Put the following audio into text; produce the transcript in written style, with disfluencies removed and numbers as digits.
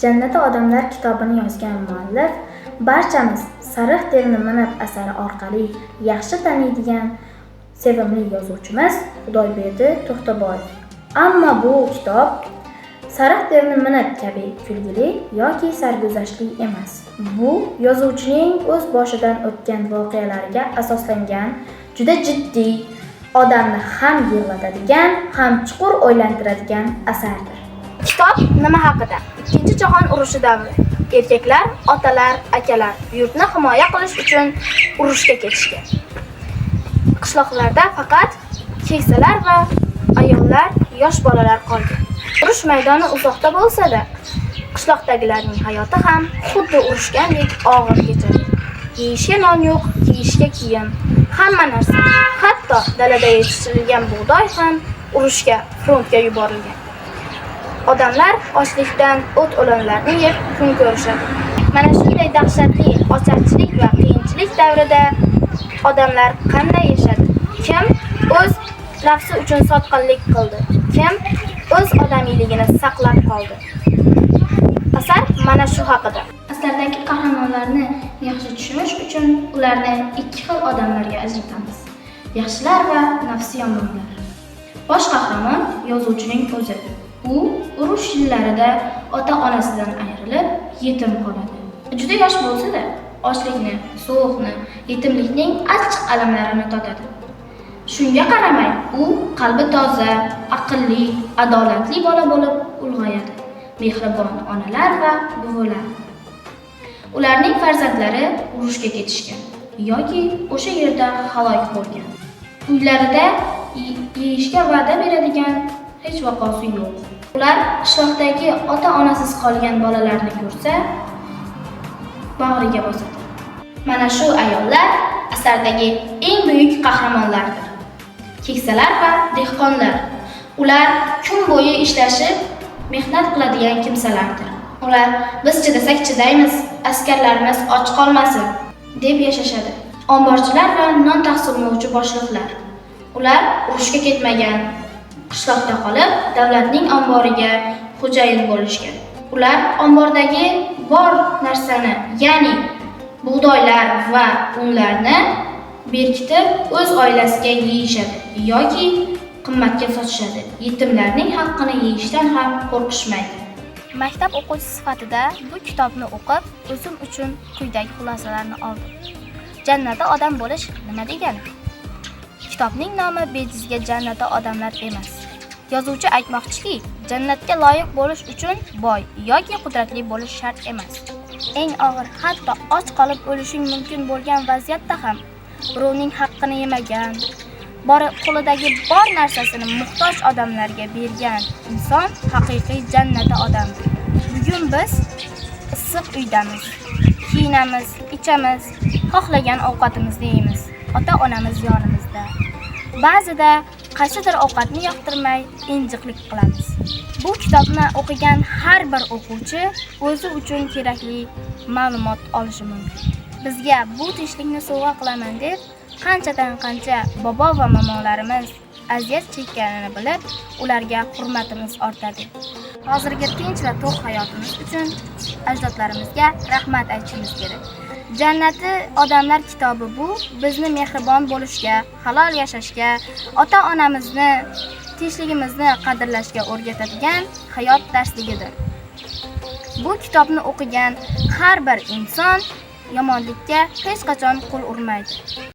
Jannati odamlar kitobini yozgan muallif barchamiz Sariq terni minib asari orqali yaxshi taniydigan sevimli yozuvchimiz Xudoyberdi To'xtaboyev. Ammo bu kitob Sariq terni minib kabi kulgili yoki sarguzashtli emas. Bu yozuvchining o'z boshidan o'tgan voqealariga asoslangan juda jiddiy, odamni ham yig'latadigan, ham chuqur o'ylantiradigan asardir. Kitob nima haqida? Ikkinchi jahon urushi davri. Erkaklar, otalar, akalar yurtni himoya qilish uchun urushga ketishgan. Qishloqlarda faqat keksalar va ayollar, yosh bolalar qolgan. Urush maydoni uzoqda bo'lsa-da, qishloqdagilarning hayoti ham xuddi urushgandek og'ir kechadi. Yeyishga non yo'q, kiyishga kiyim, hamma narsa, hatto dalada yetishtirilgan bug'doy ham urushga, frontga yuborilgan. Odamlar ochlikdan o't-o'lanlarni yeb kun ko'rishadi. Mana shunday dahshatli ocharchilik va qiyinchilik davrida odamlar qanday yashadi? Kim o'z nafsi uchun sotqinlik qildi? Kim o'z odamiyligini saqlab qoldi? Asar mana shu haqida. Asardagi qahramonlarni yaxshi tushunish uchun ularni ikki xil odamlarga ajratamiz: yaxshilar va nafsi yomonlar. Bosh qahramon yozuvchining o'zi. U urush yillarida ota-onasidan ayrilib yetim qoladi. Juda yosh bo'lsa-da, ochlikni, sovuqni, yetimlikning achchiq alamlarini totadi. Shunga qaramay, u qalbi toza, aqlli, adolatli bola bo'lib ulg'ayadi. Mehribon onalar va buvilar. Ularning farzandlari urushga ketishgan yoki o'sha yerda halok bo'lgan. Uylarida yeyishga va'da beradigan hech vaqosi yo'q. Ular qishloqdagi ota-onasiz qolgan bolalarni ko'rsa, bag'riga bosadi. Mana shu ayollar asardagi eng buyuk qahramonlardir. Keksalar va dehqonlar. Ular kun bo'yi ishlashib, mehnat qiladigan kimsalardir. Ular biz chidasak chidaymiz, askarlarimiz och qolmasin deb yashashadi. Omborchilar va non taqsimlovchi boshliqlar. Ular urushga ketmagan, qishloqda qolib, davlatning omboriga xo'jayin bo'lishgan. Ular ombordagi bor narsani, ya'ni bug'doylar va unlarni berkitib, o'z oilasiga yeyishadi yoki qimmatga sotishadi. Yetimlarning haqqini yeyishdan ham qo'rqishmaydi. Maktab o'quvchisi sifatida bu kitobni o'qib, o'zim uchun quyidagi xulosalarni oldim. Jannatda odam bo'lish nima degani? Kitobning nomi bejizga jannatda odamlar emas. Yozuvchi aytmoqchiki, jannatga loyiq bo'lish uchun boy yoki qudratli bo'lish shart emas. Eng og'ir, hatto och qolib o'lishing mumkin bo'lgan vaziyatda ham birovning haqqini yemagan, qo'lidagi bor narsasini muhtoj odamlarga bergan inson haqiqiy jannatda odamdir. Bugun biz issiq uydamiz, kiyinamiz, ichamiz, xohlagan ovqatimizni yeymiz. Ota-onamiz yonimizda. Ba'zida qaysidir ovqatni yoqtirmay injiqlik qilamiz. Bu kitobni o'qigan har bir o'quvchi o'zi uchun kerakli ma'lumot olishi mumkin. Bizga bu tinchlikni sovg'a qilaman deb qancha bobo va momolarimiz aziyat chekkanini bilib, ularga hurmatimiz ortadi. Hozirgi tinch va to'q hayotimiz uchun ajdodlarimizga rahmat aytishimiz kerak. Jannati odamlar kitobi bu bizni mehribon bo'lishga, halol yashashga, ota-onamizni, tinchligimizni qadrlashga o'rgatadigan hayot darsligidir. Bu kitobni o'qigan har bir inson yomonlikka hech qachon qo'l urmaydi.